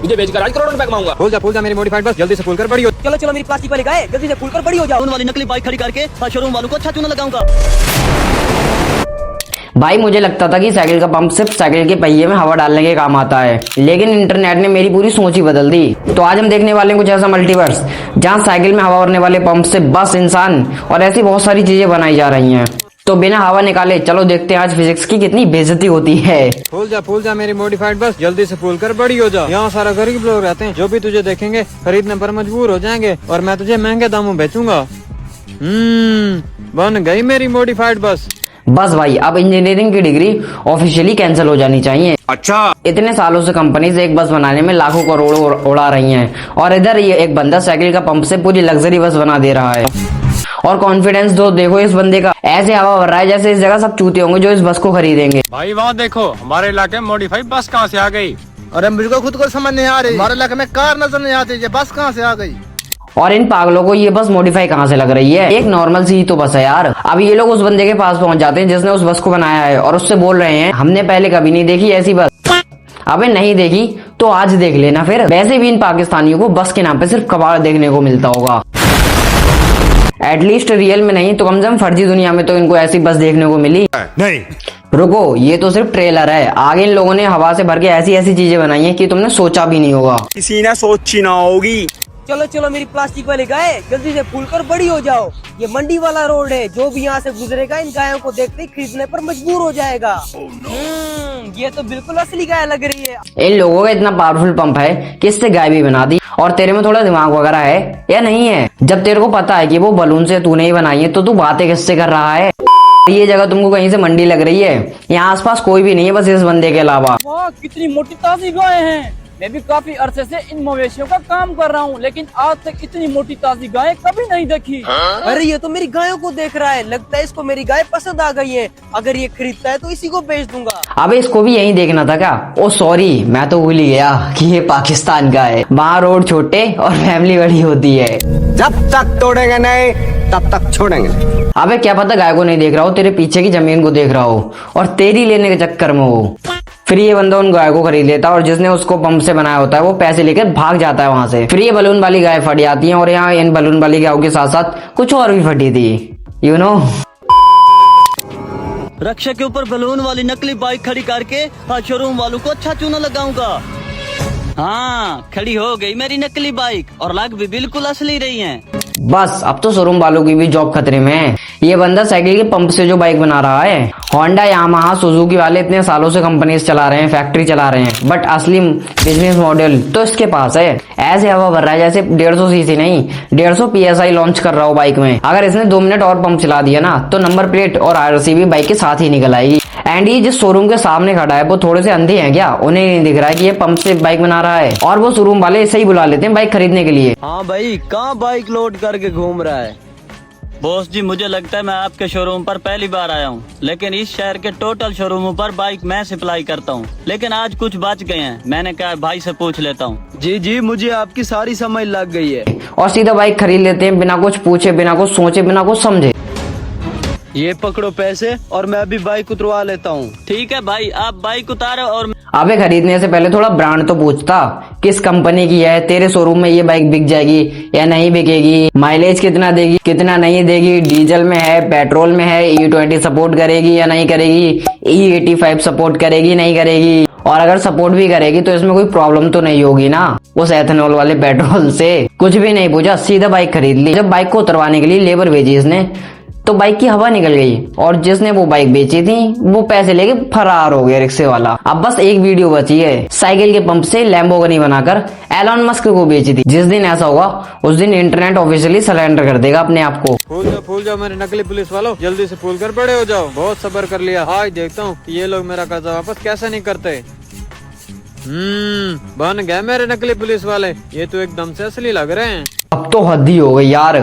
तुझे बेचकर आज करोड़ों रुपए कमाऊंगा। फूल जा मेरी मॉडिफाइड बस जल्दी से फूल कर बड़ी हो। चलो चलो मेरी प्लास्टिक वाली गाय जल्दी से फूल कर बड़ी हो जाओ। उन वाली नकली बाइक खड़ी करके शोरूम वालों को अच्छा चूना लगाऊंगा। भाई मुझे लगता था कि साइकिल का पंप सिर्फ साइकिल के पहिए में हवा डालने के काम आता है, लेकिन इंटरनेट ने मेरी पूरी सोच ही बदल दी। तो आज हम देखने वाले हैं कुछ ऐसा मल्टीवर्स जहां साइकिल में हवा भरने वाले पंप से बस, इंसान और ऐसी बहुत सारी चीजें बनाई जा रही हैं। तो बिना हवा निकाले चलो देखते हैं आज फिजिक्स की कितनी बेइज्जती होती है। फूल जा मेरी मॉडिफाइड बस जल्दी से फूल कर बड़ी हो जा। यहाँ सारा गरीब लोग रहते हैं, जो भी तुझे देखेंगे खरीदने पर मजबूर हो जाएंगे और मैं तुझे महंगे दामों बेचूंगा। बन गई मेरी मॉडिफाइड बस। बस भाई अब इंजीनियरिंग की डिग्री ऑफिशियली कैंसिल हो जानी चाहिए। अच्छा, इतने सालों से कंपनीज एक बस बनाने में लाखों करोड़ों उड़ा रही हैं और इधर ये एक बंदा साइकिल का पंप से पूरी लग्जरी बस बना दे रहा है। और कॉन्फिडेंस तो देखो इस बंदे का, ऐसे हवा भर रहा है जैसे इस जगह सब चूते होंगे जो इस बस को खरीदेंगे। भाई वहाँ देखो हमारे इलाके में मॉडिफाइड बस कहाँ से आ गई। अरे मुझको खुद को समझ नहीं आ रही, हमारे इलाके में कार नजर नहीं आती, ये बस कहाँ से आ गई। और इन पागलों को ये बस मॉडिफाई कहाँ से लग रही है, एक नॉर्मल सी ही तो बस है यार। अब ये लोग उस बंदे के पास पहुंच जाते हैं जिसने उस बस को बनाया है और उससे बोल रहे हैं हमने पहले कभी नहीं देखी ऐसी बस। अबे नहीं देखी तो आज देख लेना फिर। वैसे भी इन पाकिस्तानियों को बस के नाम पे सिर्फ कबाड़ देखने को मिलता होगा, एटलीस्ट रियल में नहीं तो कम से कम फर्जी दुनिया में तो इनको ऐसी बस देखने को मिली नहीं। रुको, ये तो सिर्फ ट्रेलर है, आगे इन लोगों ने हवा से भर के ऐसी ऐसी चीजें बनाई है कि तुमने सोचा भी नहीं होगा। किसी ने सोची ना होगी। चलो चलो मेरी प्लास्टिक वाली गाय जल्दी से फूल कर बड़ी हो जाओ। ये मंडी वाला रोड है, जो भी यहाँ से गुजरेगा इन गायों को देखते ही खरीदने पर मजबूर हो जाएगा। ये तो बिल्कुल असली गाय लग रही है। इन लोगों का इतना पावरफुल पंप है कि इससे गाय भी बना दी। और तेरे में थोड़ा दिमाग वगैरह है या नहीं है? जब तेरे को पता है कि वो बलून से तूने ही बनाई है तो तू बातें किससे कर रहा है? ये जगह तुमको कहीं से मंडी लग रही है? यहाँ आसपास कोई भी नहीं है बस इस बंदे के अलावा। वाह कितनी मोटी ताजी गाय हैं। मैं भी काफी अरसे से इन मवेशियों का काम कर रहा हूँ, लेकिन आज तक इतनी मोटी ताजी गाय कभी नहीं देखी। अरे ये तो मेरी गायों को देख रहा है, लगता है इसको मेरी गाय पसंद आ गई है। अगर ये खरीदता है तो इसी को बेच दूंगा। अबे इसको भी यही देखना था क्या? ओ सॉरी, मैं तो भूल ही गया कि ये पाकिस्तान का है। वहाँ रोड छोटे और फैमिली बड़ी होती है। जब तक तोड़ेंगे नहीं तब तक छोड़ेंगे। अबे क्या पता गाय को नहीं देख रहा हो, तेरे पीछे की जमीन को देख रहा हो और तेरी लेने के चक्कर में हो। फिर ये बंदा उन गाय को खरीद लेता है और जिसने उसको पंप से बनाया होता है वो पैसे लेकर भाग जाता है वहां से। फिर ये बलून वाली गाय फट जाती है और यहाँ इन बलून वाली गायों के साथ साथ कुछ और भी फटी थी, यू नो। रक्षा के ऊपर बलून वाली नकली बाइक खड़ी करके शोरूम वालों को अच्छा चूना लगाऊंगा। हाँ, खड़ी हो गई मेरी नकली बाइक और लग भी बिल्कुल असली रही है। बस अब तो शोरूम वालों की भी जॉब खतरे में है। ये बंदा साइकिल के पंप से जो बाइक बना रहा है, होंडा, यामाहा, सुजुकी वाले इतने सालों से कंपनीज चला रहे हैं, फैक्ट्री चला रहे हैं, बट असली बिजनेस मॉडल तो इसके पास है। ऐसे हवा भर रहा है जैसे 150 सीसी नहीं 150 PSI लॉन्च कर रहा हो बाइक में। अगर इसने 2 मिनट और पंप चला दिया ना तो नंबर प्लेट और RC भी बाइक के साथ ही निकल आएगी। एंड ये जिस शोरूम के सामने खड़ा है वो थोड़े से अंधे हैं क्या? उन्हें नहीं दिख रहा है कि ये पंप से बाइक बना रहा है और वो शोरूम वाले इसे ही बुला लेते हैं बाइक खरीदने के लिए। हाँ भाई, कहाँ बाइक लोड करके घूम रहा है? बॉस जी, मुझे लगता है मैं आपके शोरूम पर पहली बार आया हूँ, लेकिन इस शहर के टोटल शोरूमों पर बाइक मैं सप्लाई करता हूँ, लेकिन आज कुछ बच गए हैं। मैंने कहा भाई से पूछ लेता हूँ। जी मुझे आपकी सारी समझ लग गई है। और सीधा बाइक खरीद लेते हैं बिना कुछ पूछे, बिना कुछ सोचे, बिना कुछ समझे। ये पकड़ो पैसे और मैं अभी बाइक उतरवा लेता हूँ। ठीक है भाई, आप बाइक उतारो और अबे खरीदने से पहले थोड़ा ब्रांड तो पूछता, किस कंपनी की है, तेरे शोरूम में ये बाइक बिक जाएगी या नहीं बिकेगी, माइलेज कितना देगी कितना नहीं देगी, डीजल में है पेट्रोल में है, E20 सपोर्ट करेगी या नहीं करेगी, E85 सपोर्ट करेगी नहीं करेगी, और अगर सपोर्ट भी करेगी तो इसमें कोई प्रॉब्लम तो नहीं होगी ना उस एथेनॉल वाले पेट्रोल से। कुछ भी नहीं पूछा, सीधा बाइक खरीद ली। जब बाइक को उतरवाने के लिए लेबर भेजी इसने तो बाइक की हवा निकल गई और जिसने वो बाइक बेची थी वो पैसे लेके फरार हो गया रिक्शे वाला। अब बस एक वीडियो बची है, साइकिल के पंप से लैम्बोर्गिनी बनाकर एलन मस्क को बेची थी। जिस दिन ऐसा होगा उस दिन इंटरनेट ऑफिशियली सरेंडर कर देगा अपने आप को। फूल जाओ मेरे नकली पुलिस वालों, जल्दी से फूल कर बड़े हो जाओ। बहुत सब्र कर लिया, आज देखता हूँ ये लोग मेरा कर्जा वापस कैसे नहीं करते। बन गए मेरे नकली पुलिस वाले, ये तो एकदम से असली लग रहे हैं। अब तो हद ही हो गई यार,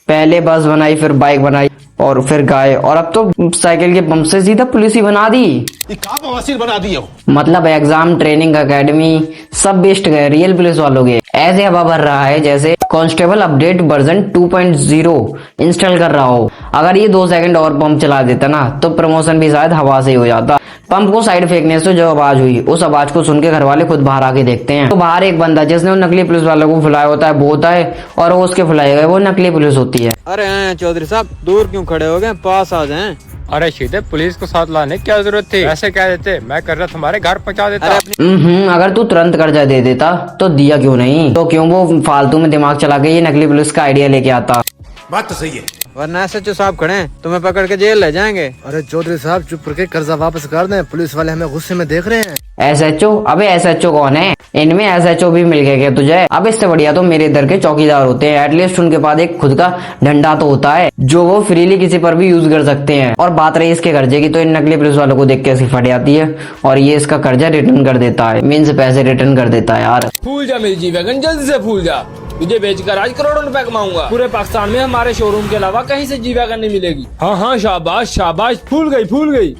पहले बस बनाई, फिर बाइक बनाई और फिर गाय, और अब तो साइकिल के पंप से सीधा पुलिस ही बना दी। बना दी हो। मतलब एग्जाम, ट्रेनिंग, एकेडमी सब बेस्ट गए रियल पुलिस वालों के। ऐसे हवा भर रहा है जैसे कांस्टेबल अपडेट वर्जन 2.0 इंस्टॉल कर रहा हो। अगर ये 2 सेकंड और पंप चला देता ना तो प्रमोशन भी शायद हवा से ही हो जाता। पंप को साइड फेंकने से जो आवाज हुई, उस आवाज को सुन के घर वाले खुद बाहर आके देखते हैं। तो बाहर एक बंदा जिसने उन नकली पुलिस वालों को फुलाया होता है वो होता है, और वो उसके फुलाए गए वो नकली पुलिस होती है। अरे चौधरी साहब, दूर क्यों खड़े हो गए, पास आ जाएं। अरे सीधे पुलिस को साथ लाने की क्या जरूरत थी, ऐसे कह देते मैं कर रहा तुम्हारे घर पहुंचा देता। अगर तू तुरंत कर्जा दे देता तो दिया क्यों नहीं, तो क्यों वो फालतू में दिमाग चला के ये नकली पुलिस का आइडिया लेके आता। बात तो सही है, वरना SHO साहब खड़े हैं, तुम्हें पकड़ के जेल ले जाएंगे। अरे चौधरी साहब चुप करके कर्जा वापस कर दें, पुलिस वाले हमें गुस्से में देख रहे हैं। SHO? अबे SHO कौन है? इनमें SHO भी मिल गए क्या तुझे? अब इससे बढ़िया तो मेरे इधर के चौकीदार होते हैं। एटलीस्ट उनके पास एक खुद का डंडा तो होता है जो वो फ्रीली किसी पर भी यूज कर सकते हैं। और बात रही इसके कर्जे की, तो इन नकली पुलिस वालों को देख के ऐसी फट जाती है और ये इसका कर्जा रिटर्न कर देता है, मीन्स पैसे रिटर्न कर देता है। यार फूल जा मेरी जी वैगन, जल्दी से फूल जा, तुझे बेचकर आज करोड़ों रुपए कमाऊंगा। पूरे पाकिस्तान में हमारे शोरूम के अलावा कहीं से जी वैगन नहीं मिलेगी। हाँ हाँ, शाबाश शाबाश, फूल गई फूल गई।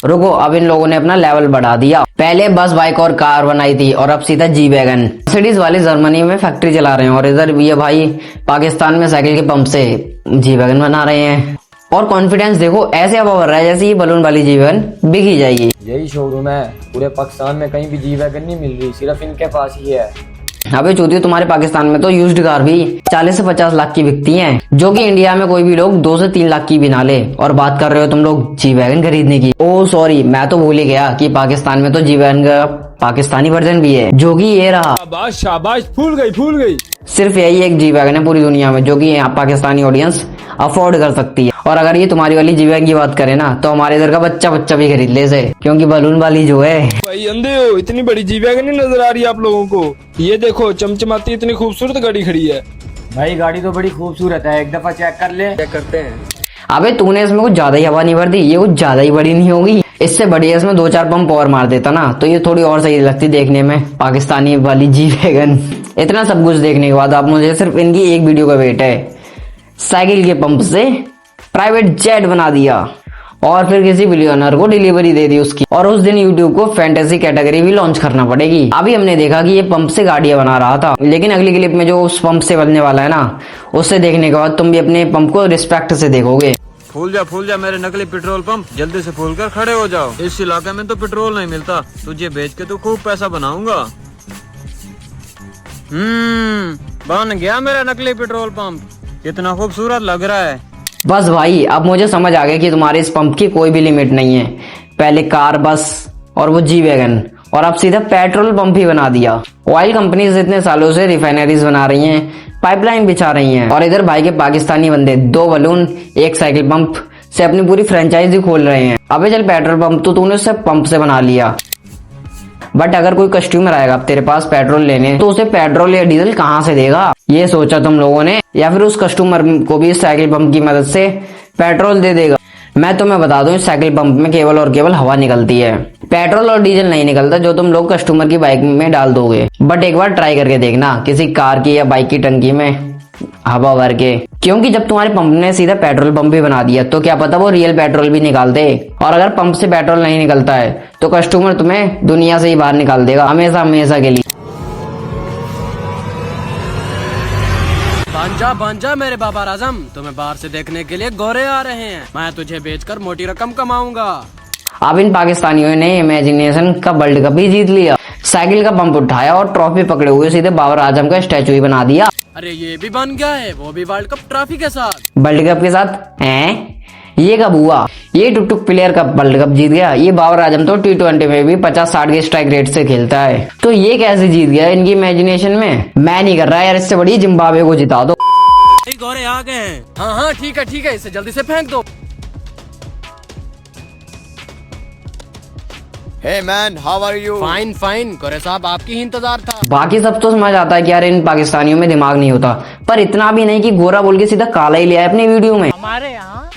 रुको, अब इन लोगों ने अपना लेवल बढ़ा दिया। पहले बस, बाइक और कार बनाई थी और अब सीधा जी वैगन। मर्सिडीज वाले जर्मनी में फैक्ट्री चला रहे हैं और इधर ये भाई पाकिस्तान में साइकिल के पंप से जी वैगन बना रहे हैं। और कॉन्फिडेंस देखो, ऐसे हवा भर रहा है जैसे ये बलून वाली जी वैगन बिक ही जाएगी। यही शोरूम है, पूरे पाकिस्तान में कहीं भी जी वैगन नहीं मिल रही, सिर्फ इनके पास ही है। अबे चूतियो, तुम्हारे पाकिस्तान में तो यूज्ड कार भी 40 से 50 लाख की बिकती हैं, जो कि इंडिया में कोई भी लोग 2 से 3 लाख की भी ना ले। और बात कर रहे हो तुम लोग जी वैगन खरीदने की। ओ सॉरी, मैं तो भूल ही गया कि पाकिस्तान में तो जी वैगन का पाकिस्तानी वर्जन भी है, जो कि ये रहा। शाबाश शाबाश, फूल गई फूल गई। सिर्फ यही एक जी वैगन है पूरी दुनिया में जो कि यहाँ पाकिस्तानी ऑडियंस अफोर्ड कर सकती है। और अगर ये तुम्हारी वाली जी वैगन की बात करें ना तो हमारे इधर का बच्चा भी खरीद ले से, क्योंकि बलून वाली जो है। भाई अंधे हो, इतनी बड़ी जी वैगन नहीं नजर आ रही आप लोगों को? ये देखो चमचमाती इतनी खूबसूरत गाड़ी खड़ी है। भाई गाड़ी तो बड़ी खूबसूरत है, एक दफा चेक कर ले। चेक करते हैं। अबे तूने इसमें कुछ ज्यादा ही हवा नहीं भर दी, ये कुछ ज्यादा ही बड़ी नहीं होगी। इससे बढ़िया इसमें 2-4 पंप और मार देता ना तो ये थोड़ी और सही लगती देखने में, पाकिस्तानी वाली जी वैगन। इतना सब कुछ देखने के बाद अब मुझे सिर्फ इनकी एक वीडियो का वेट है। साइकिल के पंप से प्राइवेट जेट बना दिया और फिर किसी बिलियनर को डिलीवरी दे दी उसकी। और उस दिन यूट्यूब को फैंटेसी कैटेगरी भी लॉन्च करना पड़ेगी। अभी हमने देखा कि ये पंप से गाड़ियां बना रहा था, लेकिन अगली क्लिप में जो उस पंप से बनने वाला है ना, उससे देखने के बाद तुम भी अपने पंप को रिस्पेक्ट से देखोगे। फूल जा मेरे नकली पेट्रोल पंप, जल्दी से फूल कर खड़े हो जाओ। इस इलाके में तो पेट्रोल नहीं मिलता, तुझे बेच के तो खूब पैसा बनाऊंगा। बन गया मेरा नकली पेट्रोल पंप, कितना खूबसूरत लग रहा है। बस भाई, अब मुझे समझ आ गया कि तुम्हारे इस पंप की कोई भी लिमिट नहीं है। पहले कार, बस और वो जी वैगन, और अब सीधा पेट्रोल पंप ही बना दिया। ऑयल कंपनीज इतने सालों से रिफाइनरीज बना रही हैं, पाइपलाइन बिछा रही हैं, और इधर भाई के पाकिस्तानी बंदे 2 बलून 1 साइकिल पंप से अपनी पूरी फ्रेंचाइजी खोल रहे हैं। अबे चल, पेट्रोल पंप तो तूने उससे पंप से बना लिया, बट अगर कोई कस्टमर आएगा तेरे पास पेट्रोल लेने तो उसे पेट्रोल या डीजल कहाँ से देगा? ये सोचा तुम लोगों ने? या फिर उस कस्टमर को भी साइकिल पंप की मदद से पेट्रोल दे देगा? मैं तुम्हें बता दूं, इस साइकिल पंप में केवल और केवल हवा निकलती है, पेट्रोल और डीजल नहीं निकलता जो तुम लोग कस्टमर की बाइक में डाल दोगे। बट एक बार ट्राई करके देखना किसी कार की या बाइक की टंकी में हवा भर के, क्योंकि जब तुम्हारे पंप ने सीधा पेट्रोल पंप भी बना दिया तो क्या पता वो रियल पेट्रोल भी निकाल दे। और अगर पंप से पेट्रोल नहीं निकलता है तो कस्टमर तुम्हें दुनिया से ही बाहर निकाल देगा, हमेशा हमेशा के लिए। बांजा मेरे बाबा आजम, तुम्हें बाहर से देखने के लिए गोरे आ रहे हैं, मैं तुझे बेचकर मोटी रकम कमाऊंगा। अब इन पाकिस्तानियों ने इमेजिनेशन का वर्ल्ड कप ही जीत लिया। साइकिल का पंप उठाया और ट्रॉफी पकड़े हुए सीधे बाबर आजम का स्टैचू ही बना दिया। अरे ये भी बन गया है, वो भी वर्ल्ड कप ट्रॉफी के साथ। वर्ल्ड कप के साथ हैं? ये कब हुआ? ये टुक प्लेयर का वर्ल्ड कप जीत गया। ये बाबर आजम तो T20 में भी 50-60 के स्ट्राइक रेट से खेलता है, तो ये कैसे जीत गया इनकी इमेजिनेशन में? मैं नहीं कर रहा यार, इससे बड़ी जिम्बाब्वे को जिता दो। गोरे आ गए हैं। हाँ ठीक है, इसे जल्दी से फेंक दो। Hey man, how are you? Fine गोरे साहब, आपकी ही इंतजार था। बाकी सब तो समझ आता है कि यार इन पाकिस्तानियों में दिमाग नहीं होता, पर इतना भी नहीं कि गोरा बोल के सीधा काला ही ले आए अपनी वीडियो में। हमारे यहाँ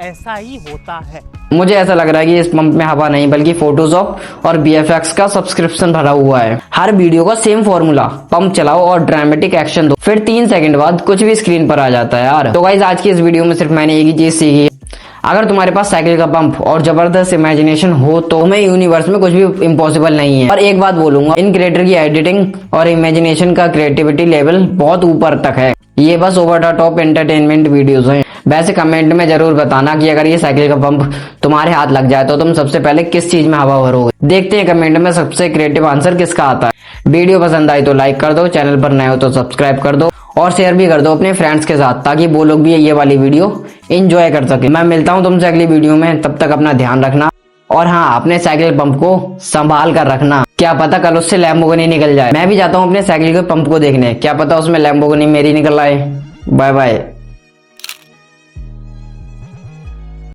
ऐसा ही होता है। मुझे ऐसा लग रहा है कि इस पंप में हवा नहीं बल्कि फोटोशॉप और VFX का सब्सक्रिप्शन भरा हुआ है। हर वीडियो का सेम फॉर्मूला, पंप चलाओ और ड्रामेटिक एक्शन दो, फिर 3 सेकंड बाद कुछ भी स्क्रीन पर आ जाता है यार। तो गाइस, आज की इस वीडियो में सिर्फ मैंने एक ही चीज सीखी, अगर तुम्हारे पास साइकिल का पंप और जबरदस्त इमेजिनेशन हो तो तुम्हें यूनिवर्स में कुछ भी इम्पॉसिबल नहीं है। और एक बात बोलूंगा, इन क्रिएटर की एडिटिंग और इमेजिनेशन का क्रिएटिविटी लेवल बहुत ऊपर तक है। ये बस over the top entertainment videos हैं। वैसे कमेंट में जरूर बताना कि अगर ये साइकिल का पंप तुम्हारे हाथ लग जाए तो तुम सबसे पहले किस चीज में हवा भरोगे। देखते हैं कमेंट में सबसे क्रिएटिव आंसर किसका आता है। वीडियो पसंद आई तो लाइक कर दो, चैनल पर नए हो तो सब्सक्राइब कर दो और शेयर भी कर दो अपने फ्रेंड्स के साथ, ताकि वो लोग भी ये वाली वीडियो एंजॉय कर सके। मैं मिलता हूँ तुमसे अगली वीडियो में, तब तक अपना ध्यान रखना और हाँ, अपने साइकिल पंप को संभाल कर रखना। क्या पता कल उससे लैम्बोर्गिनी निकल जाए। मैं भी जाता हूँ अपने साइकिल के पंप को देखने, क्या पता उसमें लैम्बोर्गिनी मेरी निकल आए। Bye bye.